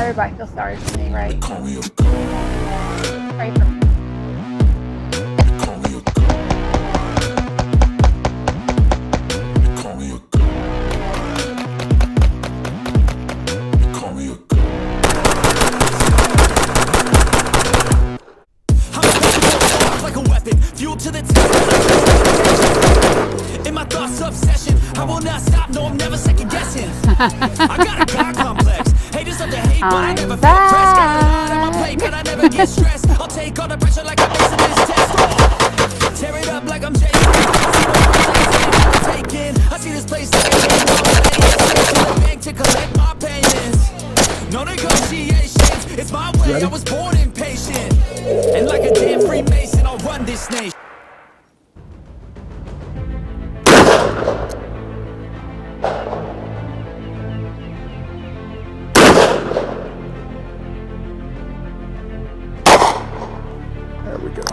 Everybody feels sorry for me, right? Pray for me. To the in my thoughts obsession, I will not stop. No, I'm never second guessing. I got a God complex. Haters love to hate, but I never feel pressed. Got a lot on my plate, but I never get stressed. I'll take all the pressure like I'm facing this test. Tear it up like I'm Jay. I see this place like a game. To the bank to collect my payments. No negotiations. It's my way. I was born impatient, and like a damn Freemason, I'll run this nation. There we go.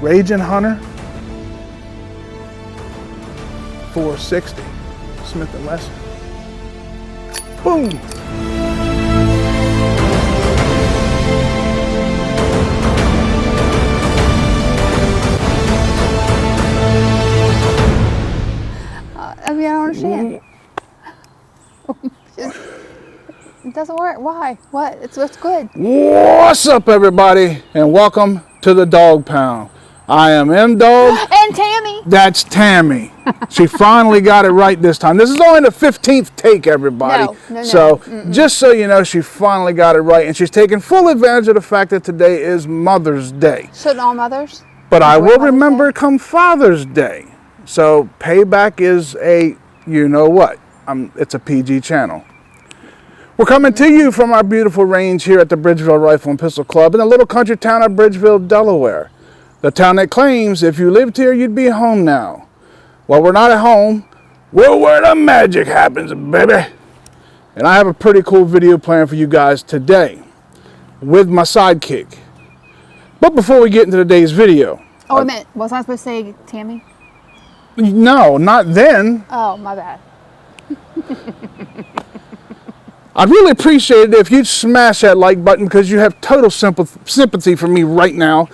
Raging Hunter 460 Smith & Wesson. Boom! I mean, I don't understand. It doesn't work. Why? What? It's good. What's up, everybody, and welcome to the Dog Pound. I am M-Dog. And Tammy. That's Tammy. She finally got it right this time. This is only the 15th take, everybody. No. So just so you know, she finally got it right, and she's taking full advantage of the fact that today is Mother's Day. Shouldn't all mothers? But I will remember come Father's Day. So payback is a, you know what, it's a PG channel. We're coming to you from our beautiful range here at the Bridgeville Rifle and Pistol Club in the little country town of Bridgeville, Delaware. The town that claims if you lived here, you'd be home now. Well, we're not at home. We're where the magic happens, baby. And I have a pretty cool video planned for you guys today with my sidekick. But before we get into today's video. Oh, wait a minute. Was I supposed to say Tammy? No, not then. Oh, my bad. I'd really appreciate it if you'd smash that like button because you have total sympathy for me right now.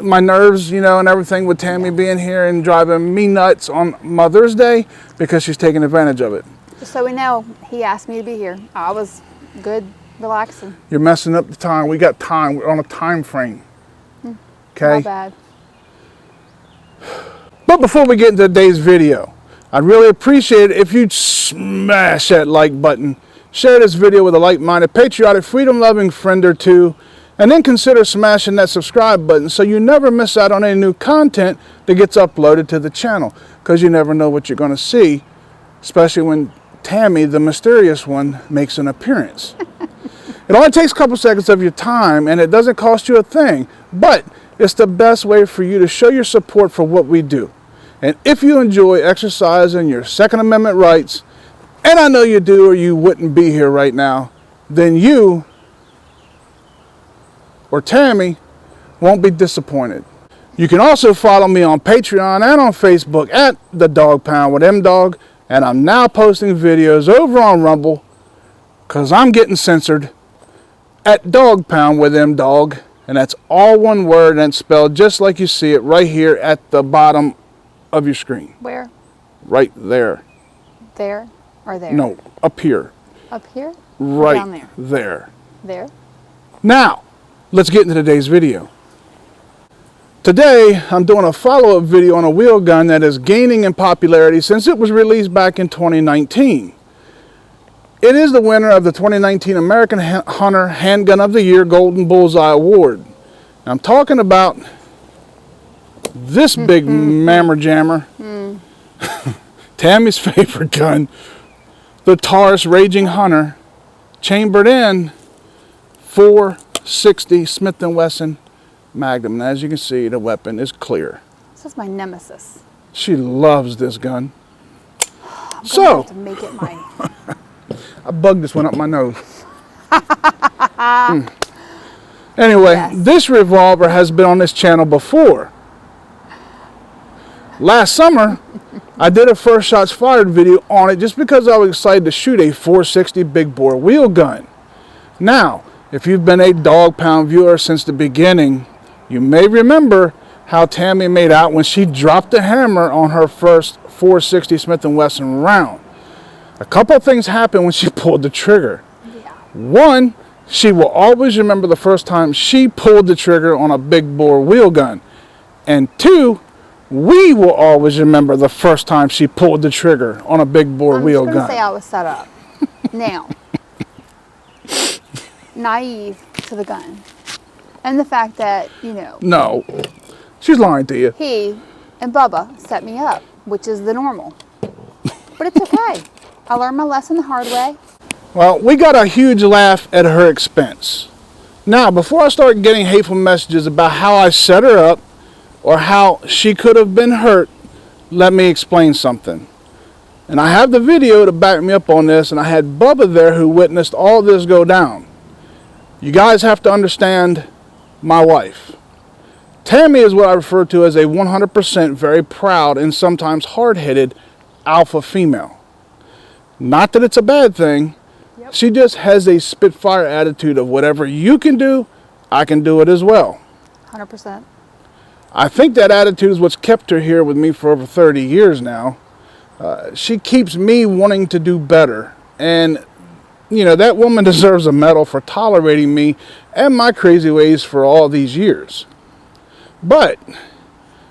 My nerves, you know, and everything with Tammy being here and driving me nuts on Mother's Day because she's taking advantage of it. Just so we know, he asked me to be here. I was good, relaxing. You're messing up the time. We got time. We're on a time frame. Okay? My bad. But before we get into today's video, I'd really appreciate it if you'd smash that like button. Share this video with a like-minded, patriotic, freedom-loving friend or two, and then consider smashing that subscribe button so you never miss out on any new content that gets uploaded to the channel, because you never know what you're going to see, especially when Tammy, the mysterious one, makes an appearance. It only takes a couple seconds of your time, and it doesn't cost you a thing, but it's the best way for you to show your support for what we do. And if you enjoy exercising your Second Amendment rights, and I know you do or you wouldn't be here right now, then you or Tammy won't be disappointed. You can also follow me on Patreon and on Facebook at The Dog Pound with M-Dog. And I'm now posting videos over on Rumble, because I'm getting censored, at Dog Pound with M-Dog. And that's all one word and spelled just like you see it right here at the bottom of your screen. Where? Right there. There or there? No, up here. Up here? Right down there? there. There? Now, let's get into today's video. Today, I'm doing a follow-up video on a wheel gun that is gaining in popularity since it was released back in 2019. It is the winner of the 2019 American Hunter Handgun of the Year Golden Bullseye Award. I'm talking about this big mammer jammer, Tammy's favorite gun, the TAURUS Raging Hunter, chambered in .460 Smith & Wesson Magnum. And as you can see, the weapon is clear. This is my nemesis. She loves this gun. I'm So, gonna have to make it mine. I bugged this one up my nose. Anyway, Yes. This revolver has been on this channel before. Last summer, I did a first shots fired video on it just because I was excited to shoot a .460 big bore wheel gun. Now, if you've been a Dog Pound viewer since the beginning, you may remember how Tammy made out when she dropped the hammer on her first .460 Smith & Wesson round. A couple of things happened when she pulled the trigger. Yeah. One, she will always remember the first time she pulled the trigger on a big bore wheel gun. And two, we will always remember the first time she pulled the trigger on a big bore wheel I'm just gun. gonna say I was set up. Now, naive to the gun. And the fact that, you know, No, she's lying to you. he and Bubba set me up, which is the normal. But it's okay. I learned my lesson the hard way. Well, we got a huge laugh at her expense. Now, before I start getting hateful messages about how I set her up or how she could have been hurt, let me explain something. And I have the video to back me up on this, and I had Bubba there who witnessed all this go down. You guys have to understand my wife. Tammy is what I refer to as a 100% very proud and sometimes hard-headed alpha female. Not that it's a bad thing. Yep. She just has a spitfire attitude of whatever you can do, I can do it as well. 100%. I think that attitude is what's kept her here with me for over 30 years now. She keeps me wanting to do better. And, you know, that woman deserves a medal for tolerating me and my crazy ways for all these years. But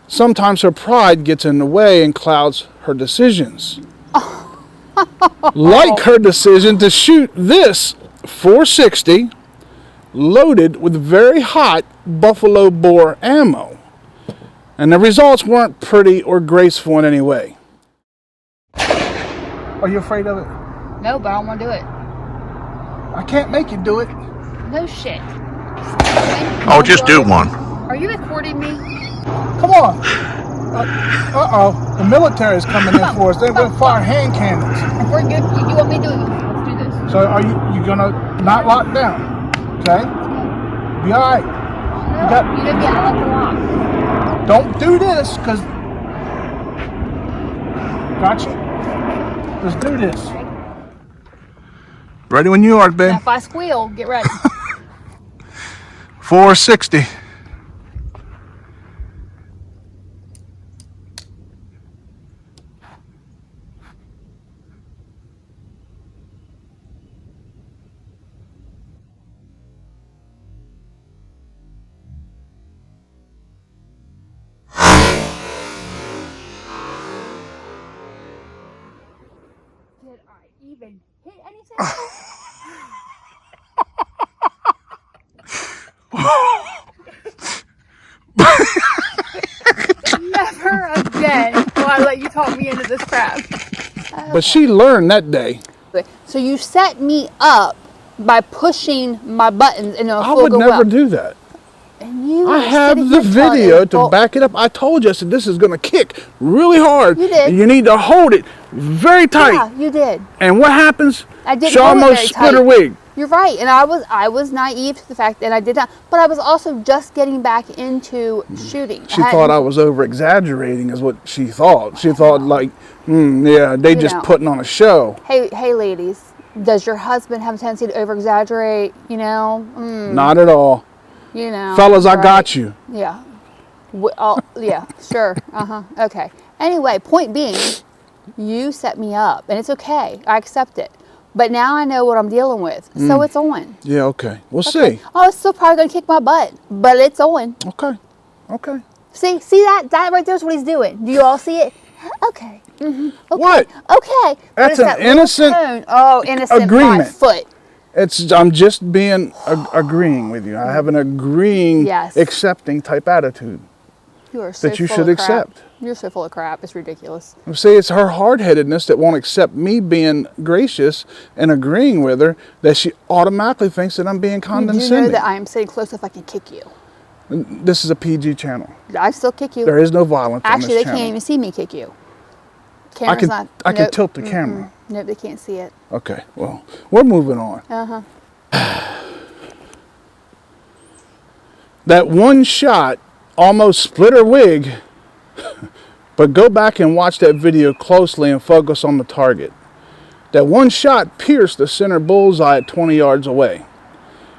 sometimes her pride gets in the way and clouds her decisions. Like her decision to shoot this .460 loaded with very hot buffalo bore ammo. And the results weren't pretty or graceful in any way. Are you afraid of it? No, but I don't want to do it. I can't make you do it. No shit. Oh, just do one. Are you recording me? Come on. Uh-oh. The military is coming in for us. They're going to fire hand cannons. If we're good, you want me to do it? Let's do this. So are you going to not lock down? Okay? Be all right. No, got- you didn't get out of the lock. Don't do this, because... Gotcha. Let's do this. Ready when you are, babe. Now, if I squeal, get ready. .460. Did I even hit anything? Never again will I let you talk me into this crap. But she learned that day. So you set me up by pushing my buttons in a I full would go never well. do that. And you I were have sitting the here telling video me, to well, back it up. I told you, I said, this is going to kick really hard. You did. And you need to hold it very tight. Yeah, you did. And what happens? I didn't She hold it almost very split her tight. wig. You're right, and I was naive to the fact that I did not. But I was also just getting back into shooting. She thought I was over exaggerating, is what she thought. She thought like, yeah, they just know. putting on a show. Hey, ladies, does your husband have a tendency to over exaggerate? You know, Not at all, you know, fellas. I right. got you. Yeah. Yeah, sure. Okay. Anyway, point being, you set me up, and it's okay. I accept it. But now I know what I'm dealing with, so it's on. Yeah, okay. We'll Okay. see. Oh, it's still probably going to kick my butt, but it's on. Okay, okay. See that? That right there's what he's doing. Do you all see it? Okay. Okay. What? Okay. But That's it's an that little innocent tone. Oh, innocent agreement. 5 foot. I'm just being agreeing with you. I have an agreeing, Yes. accepting type attitude. You are so That you full should of crap. accept. You're so full of crap. It's ridiculous. See, it's her hard-headedness that won't accept me being gracious and agreeing with her, that she automatically thinks that I'm being You do condescending. know that I am sitting close if I can kick you. This is a PG channel. I still kick you. There is no violence on Actually, this they channel. can't even see me kick you. Camera's not. I can nope. tilt the camera. Nope, they can't see it. Okay, well, we're moving on. That one shot almost split her wig, but go back and watch that video closely and focus on the target. That one shot pierced the center bullseye at 20 yards away.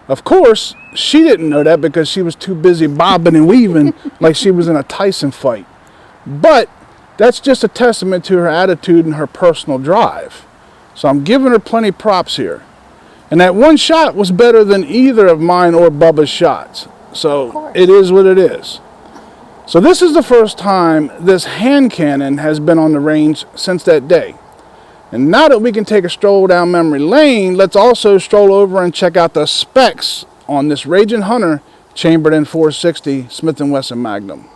Of course, she didn't know that because she was too busy bobbing and weaving like she was in a Tyson fight. But that's just a testament to her attitude and her personal drive. So I'm giving her plenty props here. And that one shot was better than either of mine or Bubba's shots. So it is what it is. So this is the first time this hand cannon has been on the range since that day. And now that we can take a stroll down memory lane, let's also stroll over and check out the specs on this Raging Hunter chambered in 460 Smith & Wesson Magnum.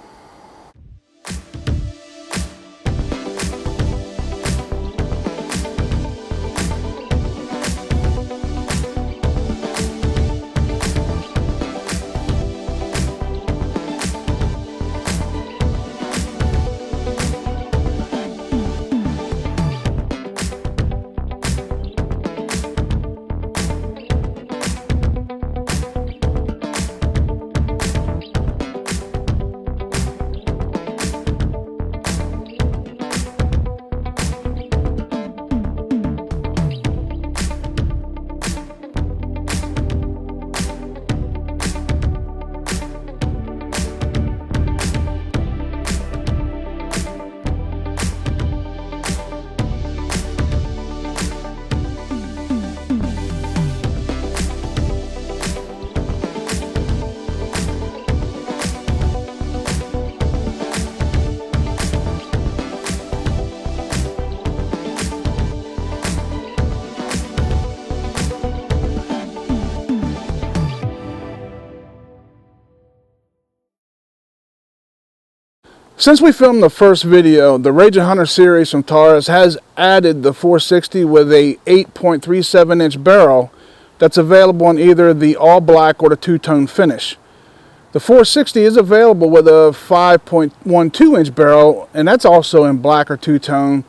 Since we filmed the first video, the Raging Hunter series from TAURUS has added the 460 with a 8.37 inch barrel that's available in either the all black or the two-tone finish. The 460 is available with a 5.12 inch barrel, and that's also in black or two-tone.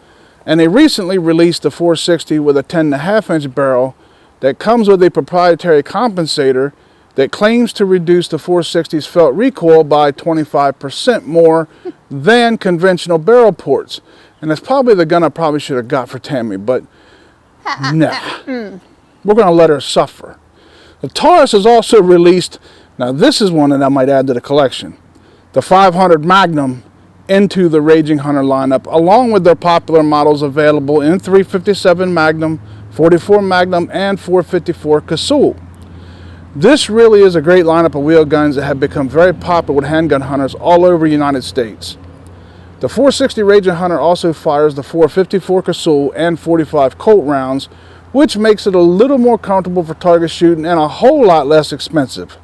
And they recently released the 460 with a 10.5 inch barrel that comes with a proprietary compensator that claims to reduce the 460's felt recoil by 25% more than conventional barrel ports. And that's probably the gun I probably should have got for Tammy, but nah. We're going to let her suffer. The TAURUS has also released, now this is one that I might add to the collection, the 500 Magnum into the Raging Hunter lineup, along with their popular models available in 357 Magnum, 44 Magnum, and 454 Casull. This really is a great lineup of wheel guns that have become very popular with handgun hunters all over the United States. The 460 Raging Hunter also fires the 454 Casull and 45 Colt rounds, which makes it a little more comfortable for target shooting and a whole lot less expensive.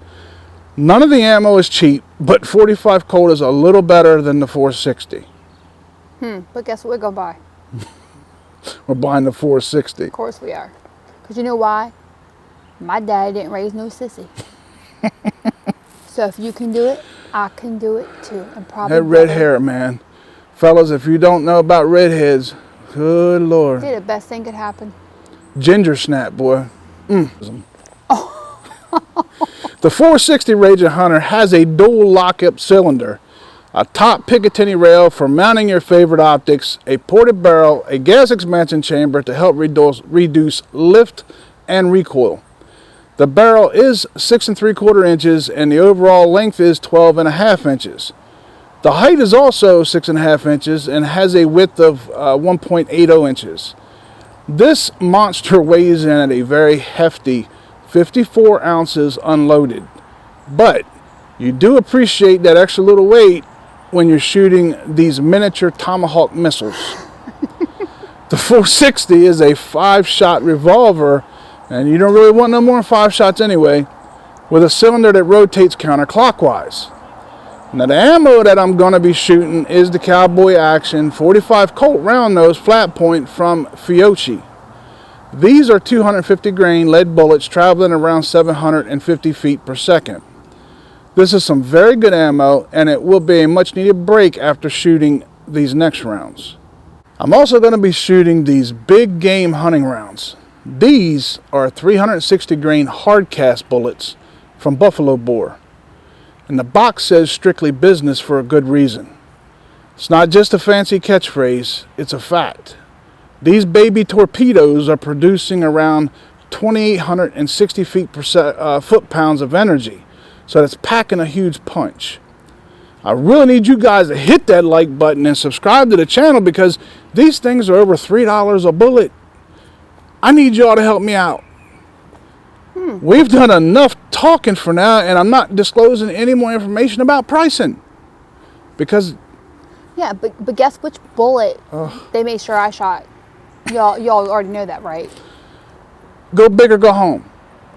None of the ammo is cheap, but 45 Colt is a little better than the 460. But guess what we're going to buy? We're buying the 460. Of course we are. Because you know why? My daddy didn't raise no sissy. So if you can do it, I can do it too. And probably That red better. hair, man. Fellas, if you don't know about redheads, good Lord. Did the best thing could happen. ginger snap, boy. The 460 Raging Hunter has a dual lockup cylinder, a top Picatinny rail for mounting your favorite optics, a ported barrel, a gas expansion chamber to help reduce lift and recoil. The barrel is 6 3/4 inches and the overall length is 12 1/2 inches. The height is also 6 1/2 inches and has a width of 1.80 inches. This monster weighs in at a very hefty 54 ounces unloaded, but you do appreciate that extra little weight when you're shooting these miniature Tomahawk missiles. The 460 is a 5-shot revolver, and you don't really want no more than 5 shots anyway, with a cylinder that rotates counterclockwise. Now the ammo that I'm going to be shooting is the Cowboy Action 45 Colt round nose flat point from Fiocchi. These are 250 grain lead bullets traveling around 750 feet per second. This is some very good ammo, and it will be a much needed break after shooting these next rounds. I'm also going to be shooting these big game hunting rounds. These are 360 grain hard cast bullets from Buffalo Bore. And the box says strictly business for a good reason. It's not just a fancy catchphrase, it's a fact. These baby torpedoes are producing around 2,860 foot-pounds of energy, so that's packing a huge punch. I really need you guys to hit that like button and subscribe to the channel because these things are over $3 a bullet. I need y'all to help me out. We've done enough talking for now, and I'm not disclosing any more information about pricing because Yeah, but guess which bullet they made sure I shot. Y'all already know that, right? go big or go home.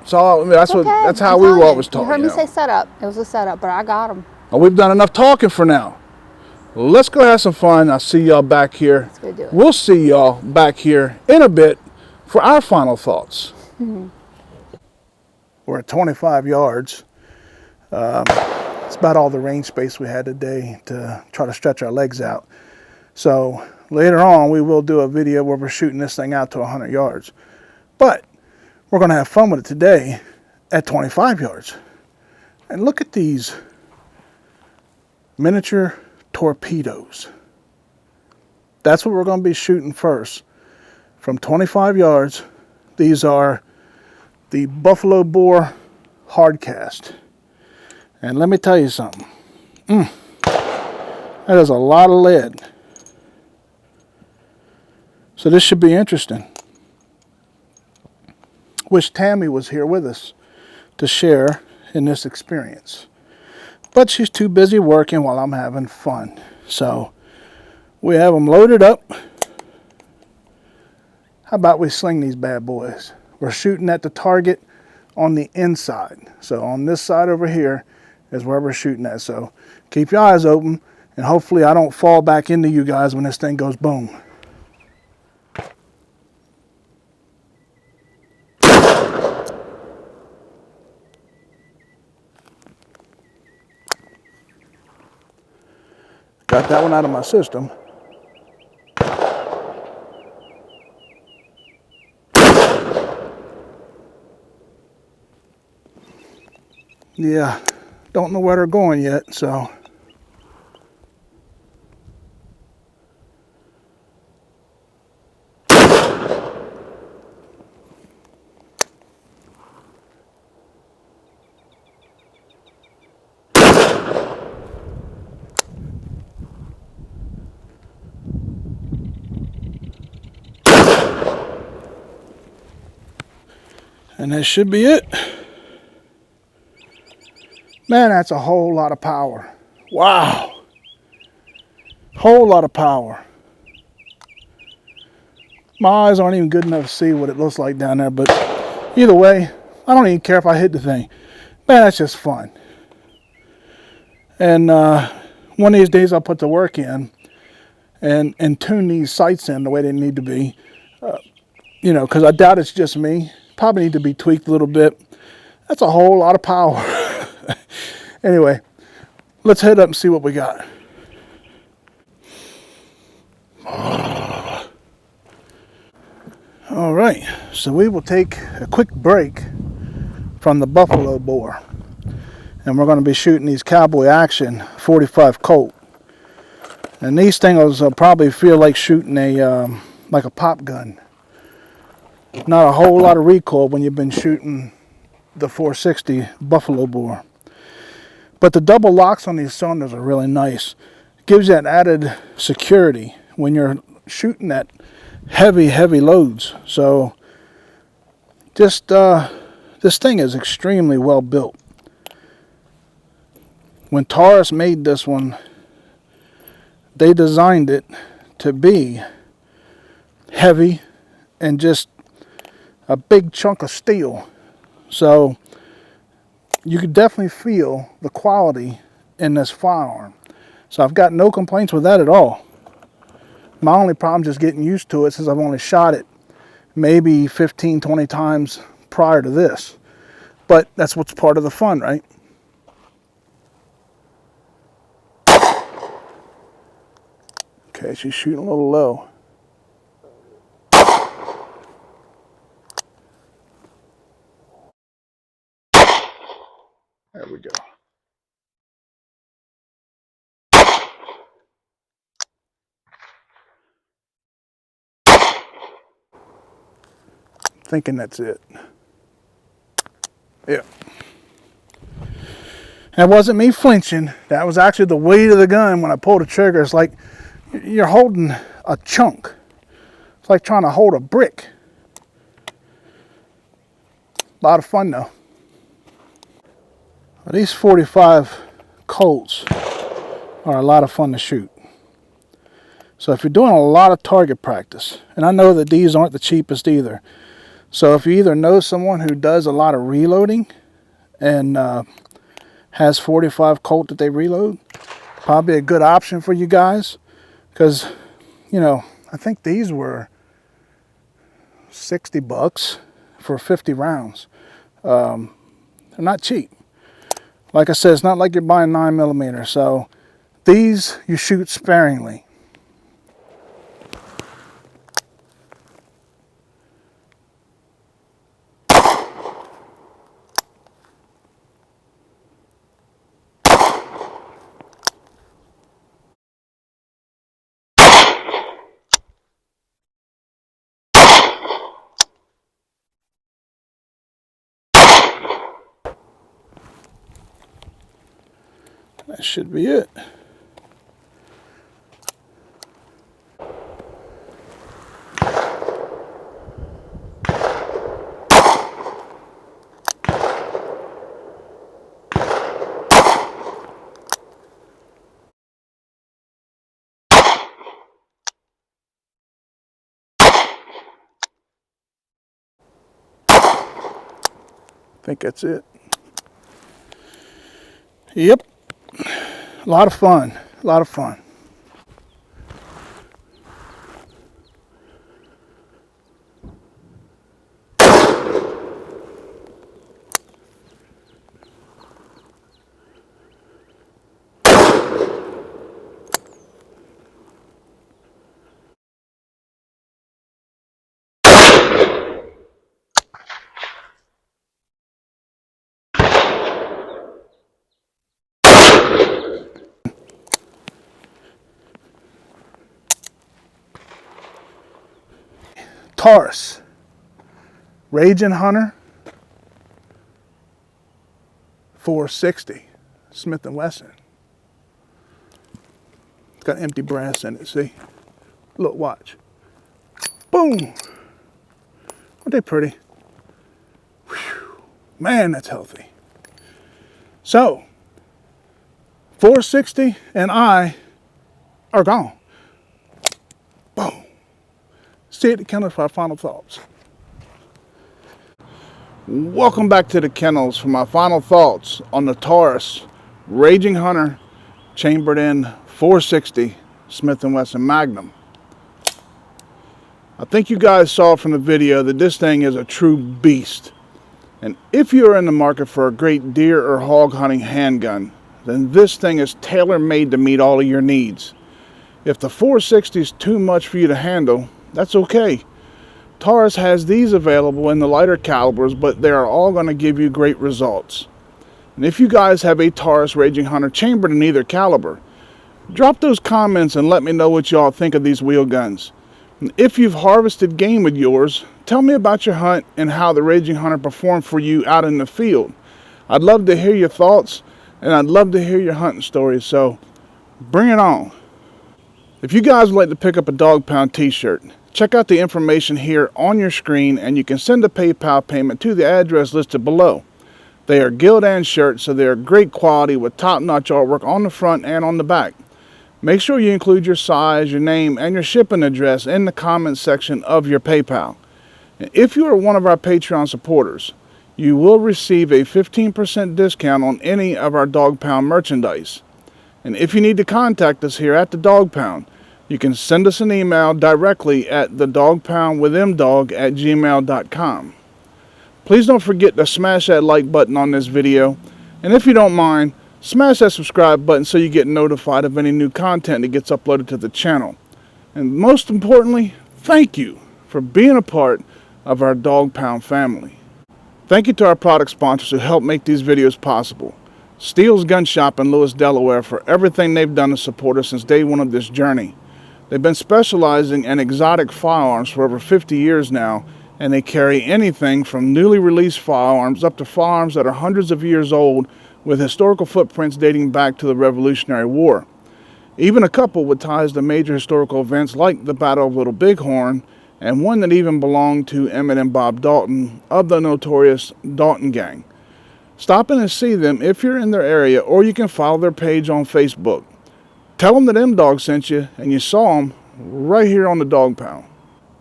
So that's how we were always taught. You heard me say setup. It was a setup, but I got them. Well, we've done enough talking for now. Let's go have some fun. I'll see y'all back here. Let's go do it. We'll see y'all back here in a bit for our final thoughts. We're at 25 yards. It's about all the range space we had today to try to stretch our legs out. So later on, we will do a video where we're shooting this thing out to 100 yards. But we're going to have fun with it today at 25 yards. And look at these miniature torpedoes. That's what we're going to be shooting first. From 25 yards, these are the Buffalo Bore hardcast. And let me tell you something. That is a lot of lead. So this should be interesting. Wish Tammy was here with us to share in this experience. But she's too busy working while I'm having fun. So we have them loaded up. How about we sling these bad boys? We're shooting at the target on the inside. So on this side over here is where we're shooting at. So keep your eyes open and hopefully I don't fall back into you guys when this thing goes boom. Got that one out of my system. Yeah, don't know where they're going yet, so. And that should be it. Man, that's a whole lot of power. Wow. Whole lot of power. My eyes aren't even good enough to see what it looks like down there, but either way, I don't even care if I hit the thing. Man, that's just fun. And one of these days I'll put the work in and tune these sights in the way they need to be. You know, because I doubt it's just me. Probably need to be tweaked a little bit. That's a whole lot of power. Anyway, let's head up and see what we got. All right, so we will take a quick break from the buffalo bore, and we're going to be shooting these Cowboy Action 45 Colt. And these things will probably feel like shooting like a pop gun. Not a whole lot of recoil when you've been shooting the 460 buffalo bore. But the double locks on these cylinders are really nice. It gives you that added security when you're shooting at heavy loads. So just this thing is extremely well built. When Taurus made this one, they designed it to be heavy and just a big chunk of steel. So you could definitely feel the quality in this firearm. So I've got no complaints with that at all. My only problem is just getting used to it, since I've only shot it maybe 15-20 times prior to this. But that's what's part of the fun, right? Okay, she's shooting a little low. There we go. Thinking that's it. Yeah. That wasn't me flinching. That was actually the weight of the gun when I pulled the trigger. It's like you're holding a chunk. It's like trying to hold a brick. A lot of fun though. These 45 Colts are a lot of fun to shoot. So if you're doing a lot of target practice, and I know that these aren't the cheapest either. So if you either know someone who does a lot of reloading and has 45 Colt that they reload, probably a good option for you guys. Because, you know, I think these were 60 bucks for 50 rounds. They're not cheap. Like I said, it's not like you're buying 9mm. So these you shoot sparingly. That should be it. I think that's it. Yep. A lot of fun. A lot of fun. TAURUS Raging Hunter 460 Smith & Wesson. It's got empty brass in it, see? Look, watch. Boom! Aren't they pretty? Whew. Man, that's healthy. So, 460 and I are gone. Boom. See you at the kennels for our final thoughts. Welcome back to the kennels for my final thoughts on the TAURUS Raging Hunter chambered in 460 Smith & Wesson Magnum. I think you guys saw from the video that this thing is a true beast. And if you're in the market for a great deer or hog hunting handgun, then this thing is tailor-made to meet all of your needs. If the 460 is too much for you to handle, that's okay. Taurus has these available in the lighter calibers, but they are all going to give you great results. And if you guys have a Taurus Raging Hunter chambered in either caliber, drop those comments and let me know what y'all think of these wheel guns. And if you've harvested game with yours, tell me about your hunt and how the Raging Hunter performed for you out in the field. I'd love to hear your thoughts, and I'd love to hear your hunting stories, so bring it on. If you guys would like to pick up a Dog Pound t-shirt, check out the information here on your screen, and you can send a PayPal payment to the address listed below. They are Gildan shirts, so they are great quality with top-notch artwork on the front and on the back. Make sure you include your size, your name, and your shipping address in the comments section of your PayPal. And if you are one of our Patreon supporters, you will receive a 15% discount on any of our Dog Pound merchandise. And if you need to contact us here at the Dog Pound, you can send us an email directly at thedogpoundwithmdog@gmail.com. Please don't forget to smash that like button on this video, and if you don't mind, smash that subscribe button so you get notified of any new content that gets uploaded to the channel. And most importantly, thank you for being a part of our Dog Pound family. Thank you to our product sponsors who help make these videos possible. STEELE'S Gun Shop in Lewis, Delaware, for everything they've done to support us since day one of this journey. They've been specializing in exotic firearms for over 50 years now, and they carry anything from newly released firearms up to firearms that are hundreds of years old with historical footprints dating back to the Revolutionary War. Even a couple with ties to major historical events like the Battle of Little Bighorn, and one that even belonged to Emmett and Bob Dalton of the notorious Dalton Gang. Stop in and see them if you're in their area, or you can follow their page on Facebook. Tell them that M-Dog sent you and you saw them right here on the Dog Pound.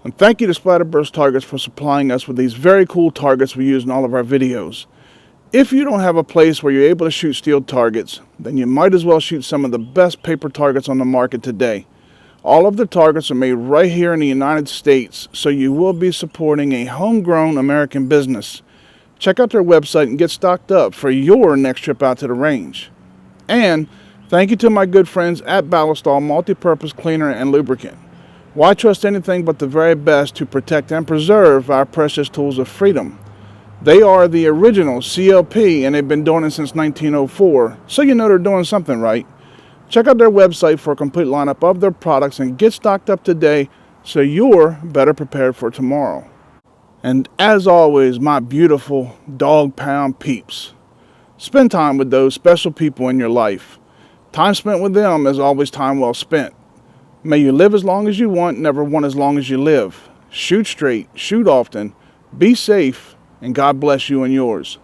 And thank you to Splatterburst Targets for supplying us with these very cool targets we use in all of our videos. If you don't have a place where you're able to shoot steel targets, then you might as well shoot some of the best paper targets on the market today. All of the targets are made right here in the United States, so you will be supporting a homegrown American business. Check out their website and get stocked up for your next trip out to the range. And thank you to my good friends at BALLISTOL Multi-Purpose Cleaner and Lubricant. Why trust anything but the very best to protect and preserve our precious tools of freedom? They are the original CLP, and they've been doing it since 1904, so you know they're doing something right. Check out their website for a complete lineup of their products and get stocked up today so you're better prepared for tomorrow. And as always, my beautiful Dog Pound peeps, spend time with those special people in your life. Time spent with them is always time well spent. May you live as long as you want, never want as long as you live. Shoot straight, shoot often, be safe, and God bless you and yours.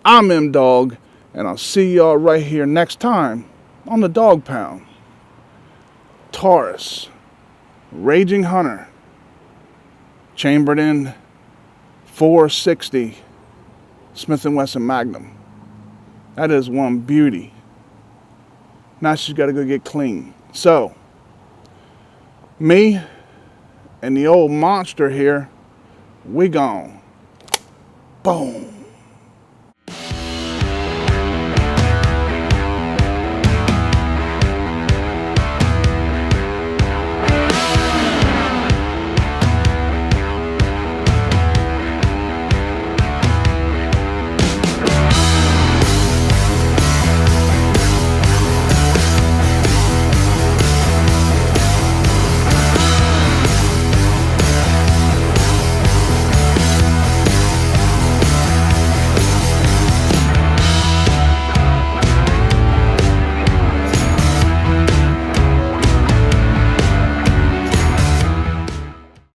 I'm M-Dog, and I'll see y'all right here next time on the Dog Pound. Taurus Raging Hunter, chambered in 460 Smith & Wesson Magnum. That is one beauty. Now she's got to go get clean. So, me and the old monster here, we gone. Boom.